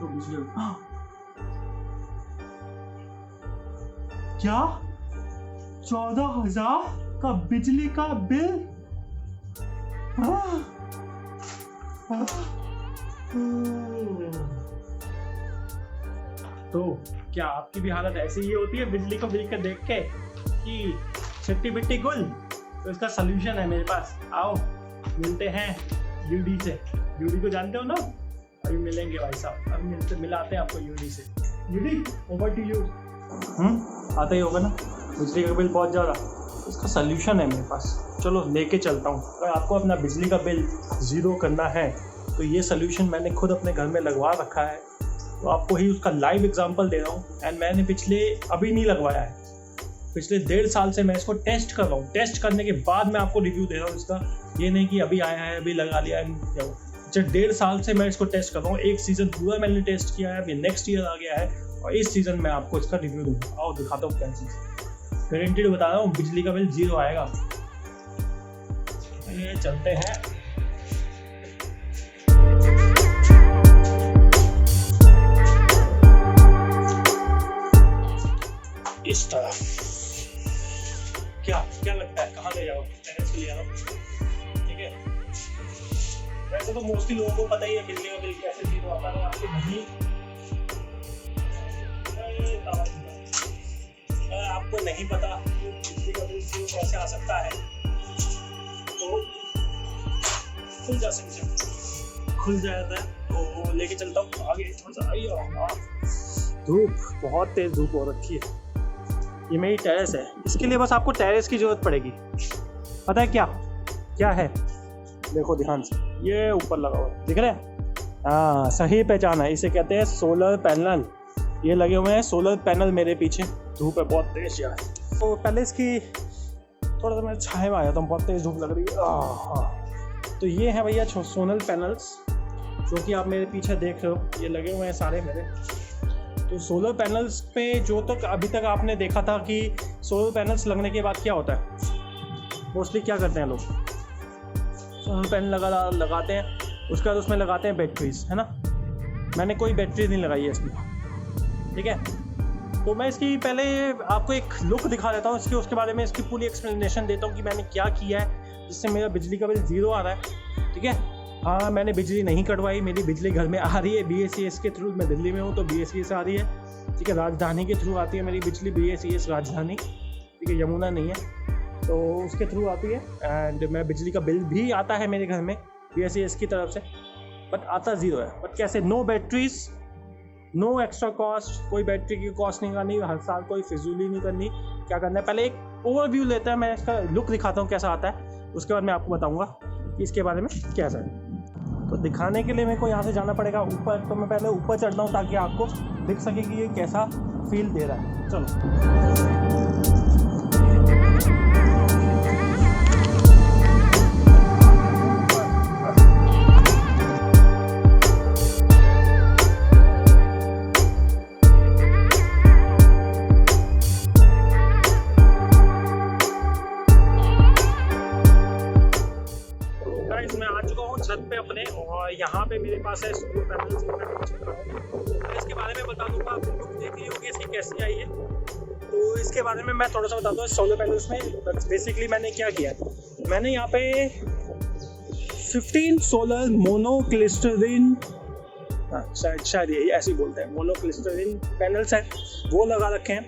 तो बिजली क्या 14,000 का बिजली का बिल? तो क्या आपकी भी हालत ऐसी ही होती है बिजली को बिल के देख के कि छिट्टी बिट्टी गुल? तो इसका सलूशन है मेरे पास। आओ मिलते हैं यूडी से। यूडी को जानते हो ना? अभी मिलेंगे भाई साहब, अभी मिलाते हैं आपको यूडी से। UD over to you. आता ही होगा ना, बिजली का बिल बहुत ज़्यादा, इसका सलूशन है मेरे पास। चलो लेके चलता हूँ। अगर आपको अपना बिजली का बिल ज़ीरो करना है तो ये सलूशन मैंने खुद अपने घर में लगवा रखा है, तो आपको ही उसका लाइव एग्जांपल दे रहा हूँ। एंड मैंने अभी नहीं लगवाया है, पिछले 1.5 साल से मैं इसको टेस्ट कर रहा हूँ। टेस्ट करने के बाद मैं आपको रिव्यू दे रहा हूँ इसका, ये नहीं कि अभी आया है अभी लगा लिया है। जब 1.5 साल से मैं इसको टेस्ट कर रहा हूँ, एक सीज़न पूरा मैंने टेस्ट किया है, अभी नेक्स्ट ईयर आ गया है और इस सीज़न में आपको इसका रिव्यू दूँगा। आओ दिखाता हूँ क्या चीज़, गारंटीड बता रहा हूँ बिजली का बिल ज़ीरो आएगा। ये चलते हैं। इस तरफ क्या लगता है, कहाँ ले जाओ? टेरेस पे ले जाओ, ठीक है। वैसे तो मोस्टली लोगों को पता ही है बिजली का बिल कैसे ज़ीरो आता है, आपको नहीं आपको नहीं पता बिजली का बिल ज़ीरो कैसे आ सकता है, तो खुल जाता है। तो लेके चलता हूँ आगे थोड़ा सा। धूप बहुत तेज धूप हो रखी है। ये मेरी टेरेस है, इसके लिए बस आपको टेरेस की जरूरत पड़ेगी। पता है क्या है? देखो ध्यान से, ये ऊपर लगा हुआ है, दिख रहा है? हाँ सही पहचाना है, इसे कहते हैं सोलर पैनल। ये लगे हुए हैं सोलर पैनल मेरे पीछे। धूप है बहुत तेज यार, तो पहले इसकी थोड़ा सा मैं छाए में आया था, बहुत तेज धूप लग रही है। हाँ तो ये है भैया सोलर पैनल्स जो कि आप मेरे पीछे देख रहे हो, ये लगे हुए हैं सारे मेरे। तो सोलर पैनल्स पे जो तक अभी तक आपने देखा था कि सोलर पैनल्स लगने के बाद क्या होता है, मोस्टली क्या करते हैं लोग, सोलर पैनल लगाते हैं, उसके बाद उसमें लगाते हैं बैटरीज, है ना। मैंने कोई बैटरी नहीं लगाई है इसमें, ठीक है। तो मैं इसकी पहले आपको एक लुक दिखा देता हूँ इसकी, उसके बारे में इसकी पूरी एक्सप्लेनेशन देता हूँ कि मैंने क्या किया है जिससे मेरा बिजली का बिल ज़ीरो आ रहा है, ठीक है। हाँ मैंने बिजली नहीं कटवाई, मेरी बिजली घर में आ रही है BSES के थ्रू। मैं दिल्ली में हूँ तो BSES आ रही है, ठीक है। राजधानी के थ्रू आती है मेरी बिजली, BSES राजधानी, ठीक है, यमुना नहीं है, तो उसके थ्रू आती है। एंड मैं बिजली का बिल भी आता है मेरे घर में BSES की तरफ से, बट आता ज़ीरो है। बट कैसे? No batteries, no extra cost, कोई बैटरी की कॉस्ट नहीं करनी, हर साल कोई फिजूली नहीं करनी। क्या करना है, पहले एक ओवरव्यू लेता है, मैं इसका लुक दिखाता हूँ कैसा आता है, उसके बाद मैं आपको बताऊँगा कि इसके बारे में कैसा है। तो दिखाने के लिए मेरे को यहाँ से जाना पड़ेगा ऊपर, तो मैं पहले ऊपर चढ़ता हूँ ताकि आपको दिख सके कि ये कैसा फील दे रहा है। चलो मैं आ चुका हूँ छत पे अपने, और यहाँ पे मेरे पास है सोलर पैनल्स। मैं इसके बारे में बता दूँगा, आपको लुक देखनी होगी इसकी कैसी आई है, तो इसके बारे में मैं थोड़ा सा बताता हूँ। सोलर पैनल्स में बेसिकली मैंने क्या किया, मैंने यहाँ पे 15 सोलर मोनोक्लिस्टरीन, शायद ये ऐसे ही बोलते हैं, मोनोक्लिस्टरीन पैनल्स हैं, वो लगा रखे हैं।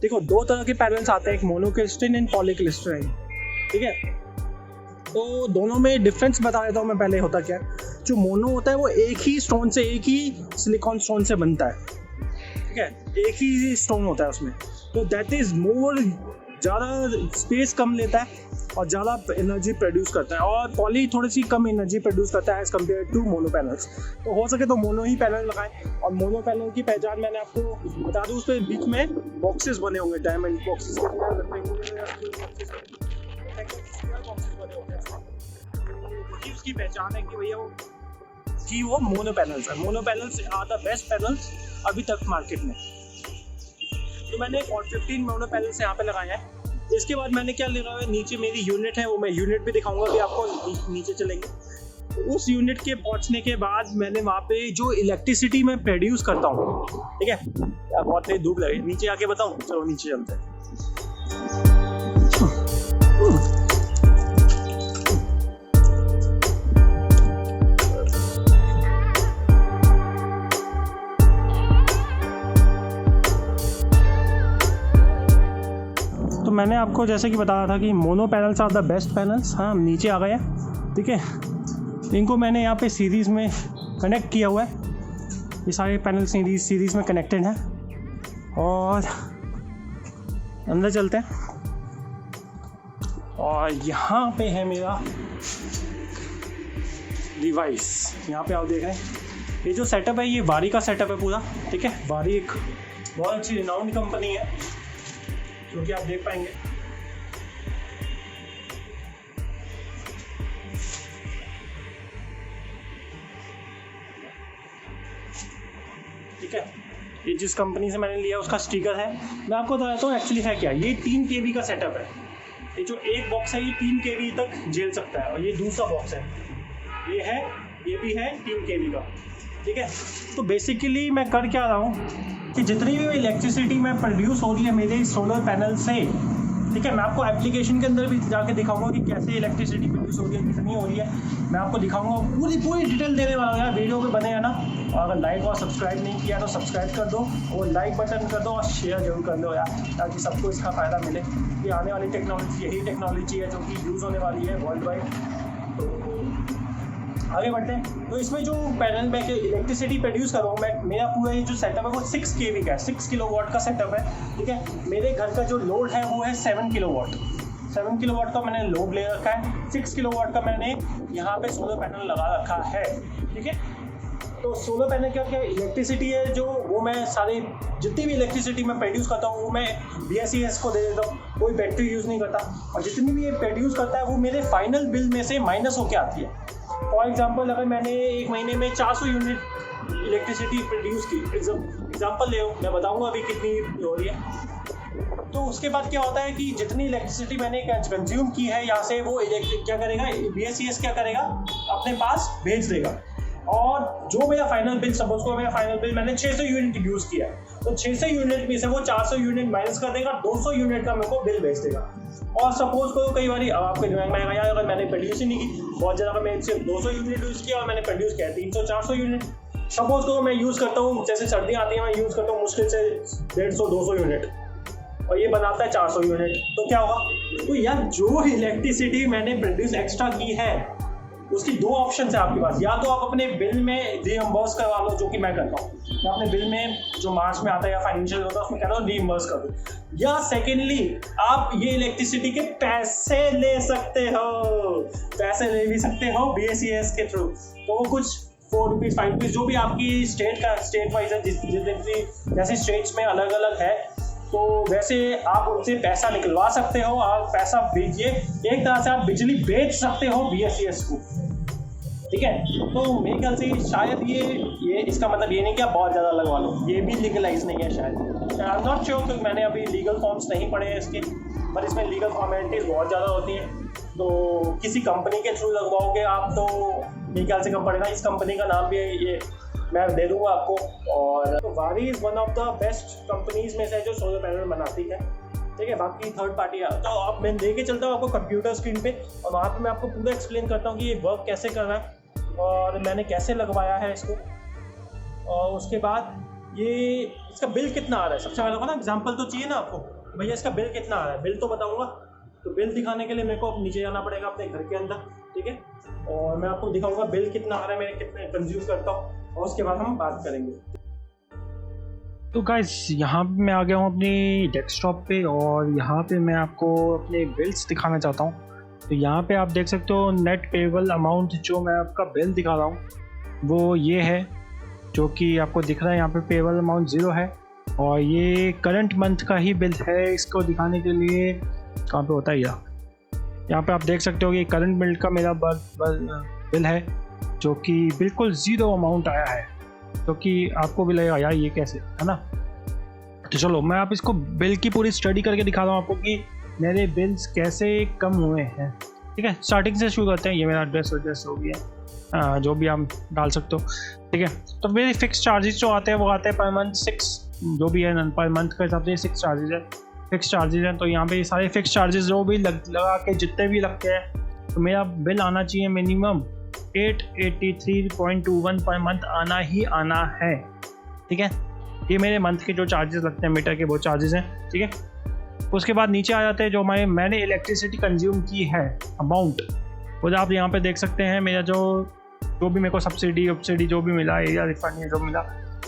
देखो दो तरह के पैनल्स आते हैं, एक मोनोक्लिस्टरीन एंड पॉलीक्लिस्टरीन, ठीक है। तो दोनों में डिफरेंस बता देता हूँ मैं पहले। होता क्या है, जो मोनो होता है वो एक ही स्टोन से, एक ही सिलिकॉन स्टोन से बनता है, ठीक है, एक ही स्टोन होता है उसमें, तो दैट इज़ मोर, ज़्यादा स्पेस कम लेता है और ज़्यादा एनर्जी प्रोड्यूस करता है। और पॉली थोड़ी सी कम एनर्जी प्रोड्यूस करता है as compare to mono panels. तो हो सके तो मोनो ही पैनल लगाएं। और मोनो पैनल की पहचान मैंने आपको बता दूँ, उस पर बीच में बॉक्सेस बने होंगे, डायमंड बॉक्सेस उसकी पहचान है कि भैया वो मोनो पैनल्स है। Mono panels are the best panels अभी तक मार्केट में। तो मैंने 15 मोनो पैनल्स यहाँ पे लगाए हैं। इसके बाद मैंने क्या लगाया है, नीचे मेरी यूनिट है, वो मैं यूनिट भी दिखाऊंगा, अभी आपको नीचे चलेंगे। उस यूनिट के पहुंचने के बाद मैंने वहाँ पे जो इलेक्ट्रिसिटी मैं प्रोड्यूस करता हूँ, ठीक है, यार बहुत तेज धूप लगी, नीचे आके बताऊँ, चलो नीचे चलते हैं। तो मैंने आपको जैसे कि बताया था कि mono panels are the best panels. हाँ, हम नीचे आ गए हैं, ठीक है। इनको मैंने यहाँ पे सीरीज़ में कनेक्ट किया हुआ है, ये सारे पैनल सीरीज़ में कनेक्टेड हैं। और अंदर चलते हैं, और यहाँ पे है मेरा डिवाइस। यहाँ पे आप देख रहे हैं ये जो सेटअप है, ये वारी का सेटअप है पूरा, ठीक है। वारी एक बहुत अच्छी रिनाउंड कंपनी है, जो कि आप देख पाएंगे। ठीक है, ये जिस कंपनी से मैंने लिया उसका स्टिकर है। मैं आपको बताता हूँ एक्चुअली है क्या। ये 3 kV का सेटअप है। ये जो एक बॉक्स है ये 3 kV तक झेल सकता है, और ये दूसरा बॉक्स है, ये भी है 3 kV का, ठीक है। तो बेसिकली मैं कर क्या रहा हूँ कि जितनी भी इलेक्ट्रिसिटी में प्रोड्यूस हो रही है मेरे सोलर पैनल से, ठीक है, मैं आपको एप्लीकेशन के अंदर भी जाके दिखाऊंगा कि कैसे इलेक्ट्रिसिटी प्रोड्यूस हो रही है, कितनी हो रही है, मैं आपको दिखाऊंगा, पूरी डिटेल देने वाला हूँ यार। वीडियो पे बने है ना, और अगर लाइक और सब्सक्राइब नहीं किया तो सब्सक्राइब कर दो, और लाइक बटन कर दो, और शेयर जरूर कर दो यार, ताकि सबको इसका फ़ायदा मिले। ये आने वाली टेक्नोलॉजी, यही टेक्नोलॉजी है जो कि यूज़ होने वाली है वर्ल्ड वाइड। तो आगे बढ़ते हैं। तो इसमें जो पैनल में इलेक्ट्रिसिटी प्रोड्यूस कर रहा हूँ मैं, मेरा पूरा ये जो सेटअप है वो 6 kV का है, 6 किलोवाट का सेटअप है, ठीक है। मेरे घर का जो लोड है वो है 7 किलोवाट। 7 किलोवाट का मैंने लोड ले रखा है, 6 किलोवाट का मैंने यहाँ पे सोलर पैनल लगा रखा है, ठीक है। तो सोलर पैनल क्या इलेक्ट्रिसिटी है जो वो मैं सारी जितनी भी इलेक्ट्रिसिटी मैं प्रोड्यूस करता हूँ वो मैं BSES को दे देता हूँ, कोई बैटरी यूज़ नहीं करता, और जितनी भी ये प्रोड्यूस करता है वो मेरे फाइनल बिल में से माइनस होकर आती है। फॉर एग्जाम्पल, अगर मैंने एक महीने में 400 यूनिट इलेक्ट्रिसिटी प्रोड्यूस की, एग्जाम्पल ले, मैं बताऊंगा अभी कितनी हो रही है। तो उसके बाद क्या होता है कि जितनी इलेक्ट्रिसिटी मैंने कंज्यूम की है यहाँ से, वो क्या करेगा, BSES क्या करेगा, अपने पास भेज देगा। और जो मेरा फाइनल बिल, सपोज को मेरा फाइनल बिल मैंने 600 यूनिट यूज़ किया, तो 600 यूनिट में से वो 400 यूनिट माइनस कर देगा, 200 यूनिट का मेरे को बिल भेज देगा। और सपोज करो कई बार आपके दिमाग में आएगा यार, अगर मैंने प्रोड्यूस ही नहीं की, बहुत ज़्यादा, मैंने सिर्फ 200 यूनिट यूज़ किया और मैंने प्रोड्यूस किया 300-400 यूनिट। सपोज करो मैं यूज़ करता हूँ, जैसे सर्दियाँ आती हैं, मैं यूज़ करता हूँ मुश्किल से 150-200 यूनिट, और ये बनाता है 400 यूनिट, तो क्या होगा। तो यार जो इलेक्ट्रिसिटी मैंने प्रोड्यूस एक्स्ट्रा की है, उसकी 2 ऑप्शन है आपके पास। या तो आप अपने बिल में रीइंबर्स करवा लो, जो कि मैं करता हूँ, मैं अपने बिल में जो मार्च में आता है या फाइनेंशियल होता है उसमें कहता हूँ रीइंबर्स कर दो। या सेकेंडली आप ये इलेक्ट्रिसिटी के पैसे ले सकते हो, पैसे ले भी सकते हो BSES के थ्रू। तो वो कुछ 4 रुपीज़ 5 रुपीज़ जो भी आपकी स्टेट वाइज है, जैसे स्टेट्स में अलग अलग है, तो वैसे आप उनसे पैसा निकलवा सकते हो, आप पैसा भेजिए, एक तरह से आप बिजली बेच सकते हो BSES को, ठीक है। तो मेरे ख्याल से शायद ये इसका मतलब ये नहीं कि आप बहुत ज़्यादा लगवा लो, ये भी लीगलाइज नहीं है शायद। आई एम नॉट श्योर, क्योंकि मैंने अभी लीगल फॉर्म्स नहीं पढ़े हैं इसके, पर इसमें लीगल फॉर्मेलिटीज़ बहुत ज़्यादा होती हैं। तो किसी कंपनी के थ्रू लगवाओगे आप तो मेरे ख्याल से कम पड़ेगा। इस कंपनी का नाम भी ये मैं दे दूँगा आपको। और तो वारी is one of the best companies में से जो सोलर पैनल बनाती है, ठीक है। बाकी थर्ड पार्टी है, तो अब मैं लेके चलता हूँ आपको कंप्यूटर स्क्रीन पे, और वहाँ पे मैं आपको पूरा एक्सप्लेन करता हूँ कि ये वर्क कैसे कर रहा है और मैंने कैसे लगवाया है इसको। और उसके बाद ये इसका बिल कितना आ रहा है, सबसे पहले ना एग्जांपल तो चाहिए ना आपको, भैया इसका बिल कितना आ रहा है, बिल तो बताऊँगा। तो बिल दिखाने के लिए मेरे को नीचे जाना पड़ेगा अपने घर के अंदर, ठीक है, और मैं आपको दिखाऊँगा बिल कितना आ रहा है, मैं कितने कंज्यूम करता हूँ, और उसके बाद हम बात करेंगे। तो गाइस यहाँ पे मैं आ गया हूँ अपनी डेस्कटॉप पे, और यहाँ पे मैं आपको अपने बिल्स दिखाना चाहता हूँ। तो यहाँ पे आप देख सकते हो नेट पेबल अमाउंट, जो मैं आपका बिल दिखा रहा हूँ वो ये है, जो कि आपको दिख रहा है यहाँ पे पेबल अमाउंट 0 है, और ये करंट मंथ का ही बिल है। इसको दिखाने के लिए कहाँ पे होता है, यहाँ पे आप देख सकते हो कि करंट बिल का मेरा बिल है, जो कि बिल्कुल 0 अमाउंट आया है, क्योंकि आपको भी लगेगा यार ये कैसे, है ना। तो चलो मैं आप इसको बिल की पूरी स्टडी करके दिखा रहा हूँ आपको कि मेरे बिल्स कैसे कम हुए हैं, ठीक है। स्टार्टिंग से शुरू करते हैं। ये मेरा एड्रेस हो गया, जो भी आप डाल सकते हो, ठीक है। तो मेरे फिक्स चार्जेस जो आते हैं वो आते हैं पर मंथ 6, जो भी है पर मंथ के हिसाब से 6 चार्जेस है, फिक्स चार्जेस हैं। तो यहाँ पे सारे फिक्स चार्जेस जो भी लगा के जितने भी लगते हैं, तो मेरा बिल आना चाहिए मिनिमम 883.21 पर मंथ आना ही आना है, ठीक है। ये मेरे मंथ के जो चार्जेस लगते हैं मीटर के वो चार्जेस हैं, ठीक है। उसके बाद नीचे आ जाते हैं जो मैंने इलेक्ट्रिसिटी कंज्यूम की है अमाउंट, वो आप यहाँ पे देख सकते हैं। मेरा जो भी मेरे को सब्सिडी जो भी मिला, एरिया रिफंड जो मिला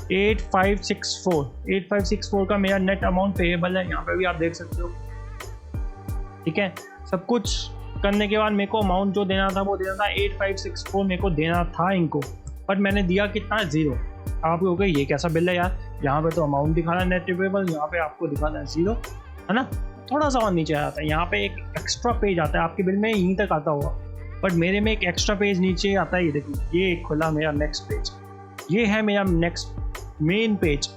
8564 का मेरा नेट अमाउंट पेएबल है, यहाँ पे भी आप देख सकते हो, ठीक है। सब कुछ करने के बाद मेरे को अमाउंट जो देना था वो देना था 8564 मेरे को देना था इनको, बट मैंने दिया कितना 0। आप कहोगे ये कैसा बिल है यार, यहाँ पे तो अमाउंट दिखा रहा है नेट पेएबल, यहाँ पे आपको दिखा रहा है 0, है ना। थोड़ा सा और नीचे आ जाता है, यहाँ पे एक एक्स्ट्रा पेज आता है, आपके बिल में यहीं तक आता होगा, बट मेरे में एक एक्स्ट्रा पेज नीचे आता है। ये देखिए, ये खुला मेरा नेक्स्ट पेज, ये है मेरा नेक्स्ट मेन पेज।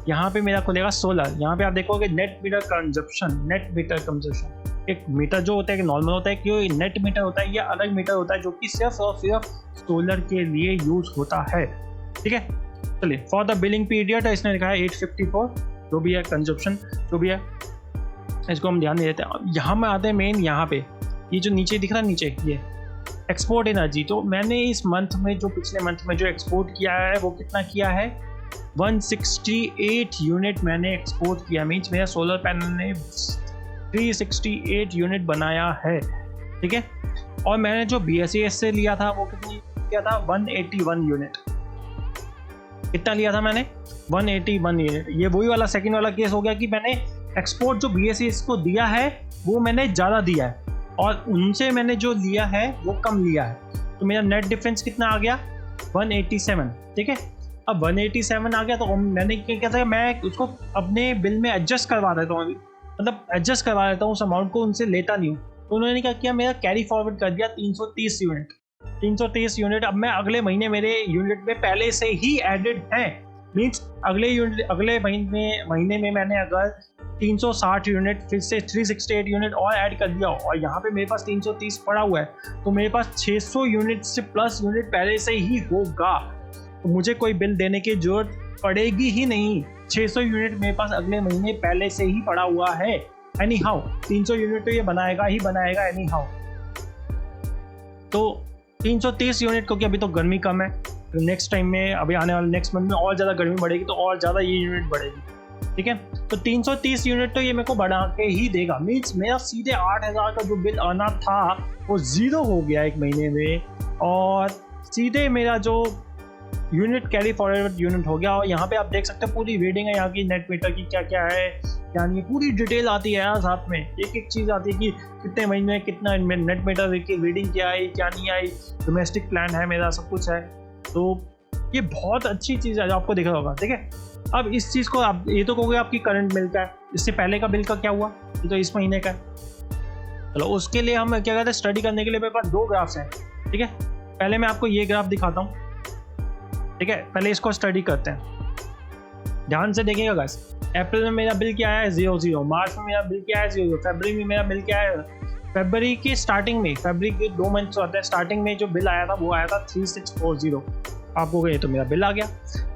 यहाँ पे मेरा खुलेगा 16, यहाँ पे आप देखोगे नेट मीटर कंजप्शन। एक मीटर जो होता है एक नॉर्मल होता है, कि नेट मीटर होता है, ये अलग मीटर होता है जो कि सिर्फ और सिर्फ सोलर के लिए यूज होता है, ठीक है। चलिए, फॉर द बिलिंग पीरियड इसने लिखा है 854, जो भी है कंजप्शन जो भी है, इसको हम ध्यान नहीं देते। यहाँ में आते हैं मेन, यहाँ पे ये जो नीचे दिख रहा है, नीचे ये एक्सपोर्ट एनर्जी। तो मैंने इस मंथ में जो पिछले मंथ में जो एक्सपोर्ट किया है वो कितना किया है, 168 यूनिट मैंने एक्सपोर्ट किया। मीन्स मेरा सोलर पैनल ने 368 यूनिट बनाया है, ठीक है। और मैंने जो BSES से लिया था वो कितनी किया था, 181 यूनिट। कितना लिया था मैंने, 181 यूनिट। ये वही वाला सेकंड वाला केस हो गया कि मैंने एक्सपोर्ट जो BSES को दिया है वो मैंने ज़्यादा दिया है, और उनसे मैंने जो लिया है वो कम लिया है। तो मेरा नेट डिफरेंस कितना आ गया, 187, ठीक है। अब 187 आ गया तो मैंने क्या किया था, मैं उसको अपने बिल में एडजस्ट करवा देता हूँ, मतलब एडजस्ट करवा देता हूँ उस अमाउंट को, उनसे लेता नहीं हूँ। तो उन्होंने क्या किया, मेरा कैरी फॉरवर्ड कर दिया 330 यूनिट। 330 यूनिट अब मैं अगले महीने मेरे यूनिट में पहले से ही एडेड है। मीन्स अगले महीने में मैंने अगर 360 यूनिट फिर से 368 यूनिट और ऐड कर दिया, और यहाँ पे मेरे पास 330 पड़ा हुआ है, तो मेरे पास 600 यूनिट से प्लस यूनिट पहले से ही होगा। तो मुझे कोई बिल देने की जरूरत पड़ेगी ही नहीं। 600 यूनिट मेरे पास अगले महीने पहले से ही पड़ा हुआ है। एनी हाउ 300 यूनिट तो ये बनाएगा ही बनाएगा एनी हाउ। तो 330 यूनिट, क्योंकि अभी तो गर्मी कम है, तो नेक्स्ट टाइम में अभी आने वाले नेक्स्ट मंथ में और ज़्यादा गर्मी बढ़ेगी, तो और ज़्यादा ये यूनिट बढ़ेगी, ठीक है। तो 330 यूनिट तो ये मेरे को बढ़ा के ही देगा। मीन्स मेरा सीधे 8000 का जो बिल आना था वो 0 हो गया एक महीने में, और सीधे मेरा जो यूनिट कैरी फॉरवर्ड यूनिट हो गया। और यहाँ पे आप देख सकते हैं पूरी रीडिंग है यहाँ की नेट मीटर की, क्या क्या है क्या नहीं, पूरी डिटेल आती है यार, साथ में एक एक चीज़ आती है कि कितने महीने में कितना नेट मीटर की रीडिंग क्या आई क्या नहीं आई, डोमेस्टिक प्लान है मेरा, सब कुछ है। तो ये बहुत अच्छी चीज़ है जो आपको दिख रहा होगा, ठीक है। अब इस चीज़ को आप ये तो कहोगे आपकी करंट बिल का है, इससे पहले का बिल का क्या हुआ, ये तो इस महीने का है। चलो उसके लिए हम क्या कहते हैं, स्टडी करने के लिए मेरे पास 2 ग्राफ्स हैं, ठीक है। पहले मैं आपको ये ग्राफ दिखाता हूँ, ठीक है। पहले इसको स्टडी करते हैं, ध्यान से देखिएगा गाइस। अप्रैल में मेरा बिल क्या है 0, मार्च में मेरा बिल क्या है 0, फरवरी में मेरा बिल क्या है, फरवरी की स्टार्टिंग में, फरवरी के 2 मंथ होते हैं, स्टार्टिंग में जो बिल आया था वो आया था 3640। आपको ये तो मेरा बिल आ गया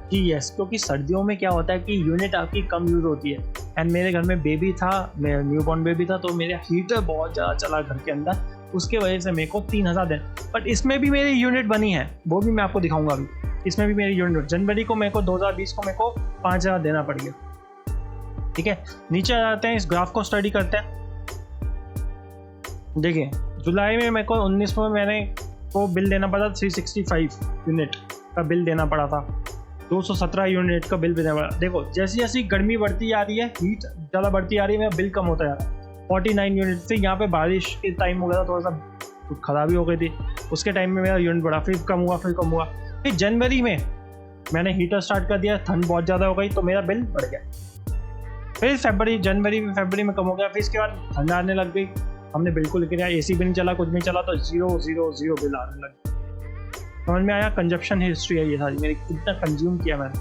कि यस, क्योंकि सर्दियों में क्या होता है कि यूनिट आपकी कम यूज होती है। एंड मेरे घर में बेबी था, मेरा न्यू बॉर्न बेबी था, तो मेरा हीटर बहुत ज़्यादा चला घर के अंदर, उसके वजह से मेरे को 3000 देना। बट इसमें भी मेरी यूनिट बनी है, वो भी मैं आपको दिखाऊंगा अभी। इसमें भी मेरी यूनिट जनवरी को मेरे को 2020 को मेरे को 5000 देना पड़ गया, ठीक है। नीचे आ जाते हैं, इस ग्राफ को स्टडी करते हैं। देखिए जुलाई में मेरे को 19 में मैंने को बिल देना पड़ा, 365 यूनिट का बिल देना पड़ा था, 217 यूनिट का बिल देना पड़ा। देखो जैसी जैसी गर्मी बढ़ती जा रही है, हीट ज़्यादा बढ़ती आ रही है, मेरा बिल कम होता जा रहा है। 49 यूनिट से यहाँ पे बारिश के टाइम हो गया था, थोड़ा सा खराबी हो गई थी, उसके टाइम में मेरा यूनिट बढ़ा, फिर कम हुआ, फिर कम हुआ। फिर जनवरी में मैंने हीटर स्टार्ट कर दिया, ठंड बहुत ज़्यादा हो गई तो मेरा बिल बढ़ गया। फिर फरवरी में कम हो गया, फिर इसके बाद ठंड आने लग गई, हमने बिल्कुल लेके आया, AC भी नहीं चला, कुछ नहीं चला, तो 0 बिल आने लगा। समझ में आया, कंजप्शन हिस्ट्री है ये सारी मेरी, कितना कंज्यूम किया मैंने,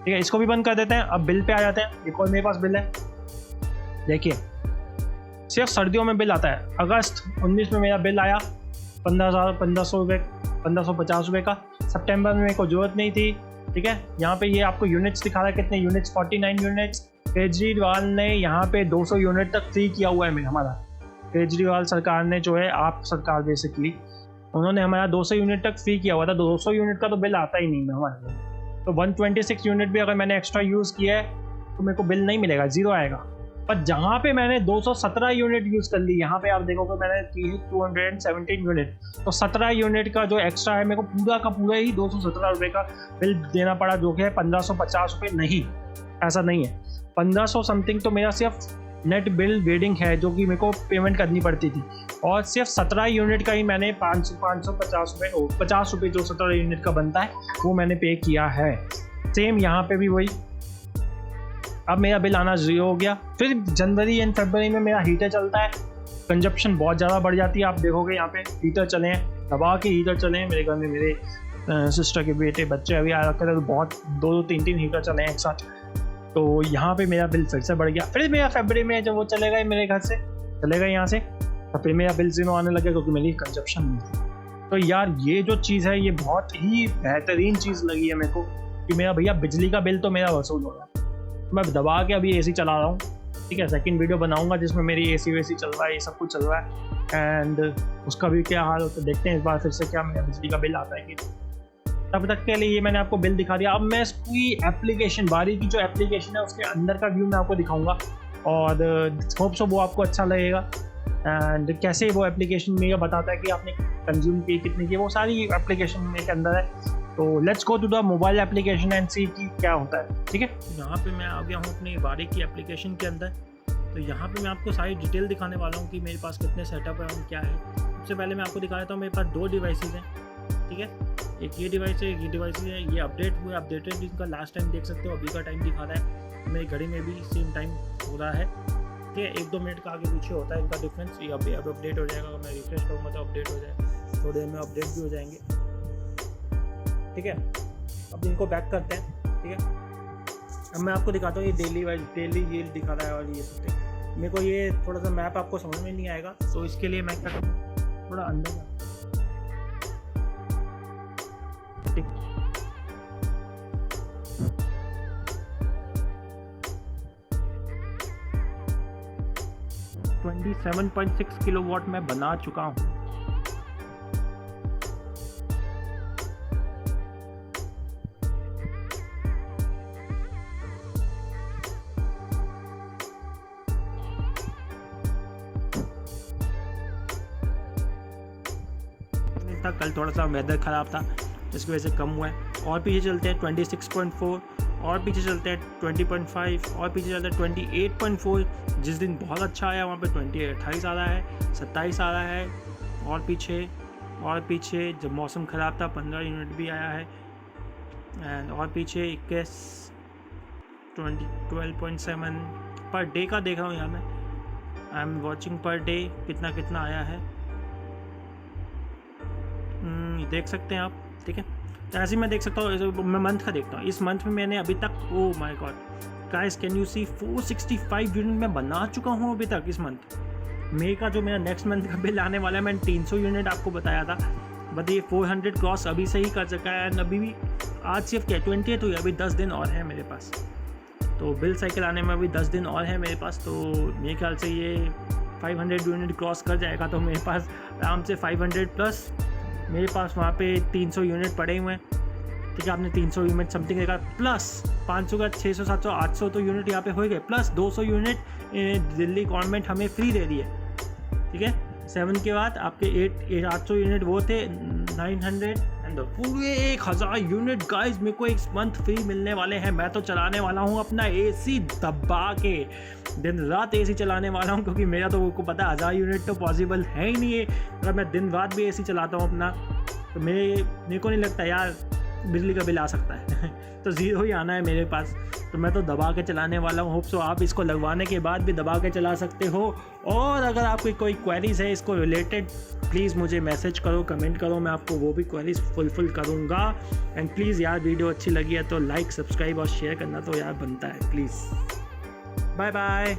ठीक है। इसको भी बंद कर देते हैं, अब बिल पे आ जाते हैं। एक और मेरे पास बिल है, देखिए सिर्फ सर्दियों में बिल आता है। अगस्त 19 में मेरा बिल आया 1500 रुपये, ₹1550 का। सितंबर में मेरे को ज़रूरत नहीं थी, ठीक है। यहाँ पे ये आपको यूनिट्स दिखा रहा है, कितने यूनिट्स, 49 यूनिट्स। केजरीवाल ने यहाँ पे 200 यूनिट तक फ्री किया हुआ है हमारा। केजरीवाल सरकार ने जो है, आप सरकार बेसिकली, उन्होंने हमारा 200 यूनिट तक फ्री किया हुआ था। 200 यूनिट का तो बिल आता ही नहीं है हमारे लिए। तो 126 यूनिट भी अगर मैंने एक्स्ट्रा यूज़ किया है तो मेरे को बिल नहीं मिलेगा, ज़ीरो आएगा। पर जहाँ पे मैंने 217 यूनिट यूज़ कर ली, यहाँ पे आप देखोगे मैंने की है 217 यूनिट, तो 17 यूनिट का जो एक्स्ट्रा है मेरे को पूरा का पूरा ही ₹217 का बिल देना पड़ा, जो कि है ₹1550 नहीं, ऐसा नहीं है। 1500 समथिंग तो मेरा सिर्फ नेट बिल वेडिंग है, जो कि मेरे को पेमेंट करनी पड़ती थी, और सिर्फ 17 यूनिट का ही मैंने ₹50 जो 17 यूनिट का बनता है वो मैंने पे किया है। सेम यहाँ पे भी वही। अब मेरा बिल आना ज़ीरो हो गया। फिर जनवरी एंड फरवरी में मेरा हीटर चलता है, कंजप्शन बहुत ज़्यादा बढ़ जाती है। आप देखोगे यहाँ पे हीटर चले हैं, दबा के हीटर चले हैं मेरे घर में। मेरे सिस्टर के बेटे बच्चे अभी आ रखे थे, तो बहुत 2-3 हीटर चले हैं एक साथ, तो यहाँ पे मेरा बिल फिर से बढ़ गया। फिर मेरा फरवरी में जब वो चले गए मेरे घर से, चले गए यहाँ से, तो फिर मेरा बिल ज़ीरो आने लगा, क्योंकि मेरी कंजप्शन नहीं थी। तो यार ये जो चीज़ है ये बहुत ही बेहतरीन चीज़ लगी है मेरे को, कि मेरा भैया बिजली का बिल तो मेरा वसूल हो रहा है। मैं दबा के अभी एसी चला रहा हूँ, ठीक है। सेकंड वीडियो बनाऊंगा जिसमें मेरी एसी वेसी चल रहा है, ये सब कुछ चल रहा है, एंड उसका भी क्या हाल होता है देखते हैं इस बार फिर से क्या मेरा बिजली का बिल आता है कि। तब तक के लिए ये मैंने आपको बिल दिखा दिया। अब मैं इसकी एप्लीकेशन, बारी की जो एप्लीकेशन है उसके अंदर का व्यू मैं आपको दिखाऊंगा, और होप सो वो आपको अच्छा लगेगा। एंड कैसे वो एप्लीकेशन में ये बताता है कि आपने कंज्यूम की कितनी की, वो सारी एप्लीकेशन में के अंदर है। तो let's go to the mobile application and see कि क्या होता है, ठीक है। यहाँ पे मैं आ गया हूँ अपनी बारी की एप्लीकेशन के अंदर। तो यहाँ पे मैं आपको सारी डिटेल दिखाने वाला हूँ कि मेरे पास कितने सेटअप है और क्या है। सबसे पहले मैं आपको दिखा देता हूँ, मेरे पास 2 डिवाइसेस हैं, ठीक है। एक ये डिवाइस है, एक ये डिवाइस है। ये अपडेट हुए, अपडेटेड इनका लास्ट टाइम देख सकते हो, अभी का टाइम दिखा रहा है। मेरी घड़ी में भी सेम टाइम हो रहा है, ठीक है। 1-2 मिनट का आगे पीछे होता है इनका डिफरेंस। ये अब अपडेट हो जाएगा, अगर मैं रिफ्रेश करूँगा तो अपडेट हो जाएगा, थोड़ी देर में अपडेट भी हो जाएंगे, ठीक है। अब इनको बैक करते हैं, ठीक है। अब मैं आपको दिखाता हूँ, ये डेली ये दिखा रहा है, और ये सब मेरे को ये थोड़ा सा मैप आपको समझ में नहीं आएगा, तो इसके लिए मैं क्या करूँ, थोड़ा अंदर जा, ठीक। 27.6 किलोवाट मैं बना चुका हूँ। कल थोड़ा सा वेदर ख़राब था, जिसकी वजह से कम हुआ है। और पीछे चलते हैं 26.4, और पीछे चलते हैं 20.5, और पीछे चलते हैं 28.4। जिस दिन बहुत अच्छा आया वहाँ पे 28 आ रहा है, 27 आ रहा है। और पीछे जब मौसम ख़राब था 15 यूनिट भी आया है। एंड और पीछे 21, 12.7 पर डे का देख रहा हूँ यहाँ मैं। I am watching per day कितना आया है, देख सकते हैं आप, ठीक है। तो ऐसे मैं देख सकता हूँ, मैं मंथ का देखता हूँ। इस मंथ में मैंने अभी तक, oh my god guys, can you see 465 unit मैं बना चुका हूँ अभी तक इस मंथ। मई का जो मेरा नेक्स्ट मंथ का बिल आने वाला है, मैंने 300 यूनिट आपको बताया था, बट ये 400 क्रॉस अभी से ही कर चुका है। एंड अभी भी आज सिर्फ क्या 28 हुई, अभी 10 दिन और है मेरे पास। तो बिल साइकिल आने में अभी 10 दिन और है मेरे पास। तो मेरे ख्याल से ये 500 यूनिट क्रॉस कर जाएगा, तो मेरे पास आराम से 500 प्लस मेरे पास वहाँ पे 300 यूनिट पड़े हुए हैं, ठीक है। आपने 300 यूनिट समथिंग देखा, प्लस 500 का 600, 700, 800 तो यूनिट यहाँ पे हो गए, प्लस 200 यूनिट दिल्ली गवर्नमेंट हमें फ्री दे रही है, ठीक है। 7 के बाद आपके 800 यूनिट वो थे, 900 एंड पूरे 1000 यूनिट गाइस मेरे को एक मंथ फ्री मिलने वाले हैं। मैं तो चलाने वाला हूँ अपना एसी दबा के, दिन रात एसी चलाने वाला हूँ, क्योंकि मेरा तो को पता है 1000 यूनिट तो पॉसिबल है ही नहीं है। अगर मैं दिन रात भी एसी चलाता हूँ अपना, तो मेरे को नहीं लगता यार बिजली का बिल आ सकता है तो ज़ीरो ही आना है मेरे पास। तो मैं तो दबा के चलाने वाला हूँ। होप सो आप इसको लगवाने के बाद भी दबा के चला सकते हो। और अगर आपकी कोई क्वेरीज है इसको रिलेटेड, प्लीज़ मुझे मैसेज करो, कमेंट करो, मैं आपको वो भी क्वेरीज फुलफिल करूँगा। एंड प्लीज़ यार वीडियो अच्छी लगी है तो लाइक, सब्सक्राइब और शेयर करना तो यार बनता है, प्लीज़। Bye bye.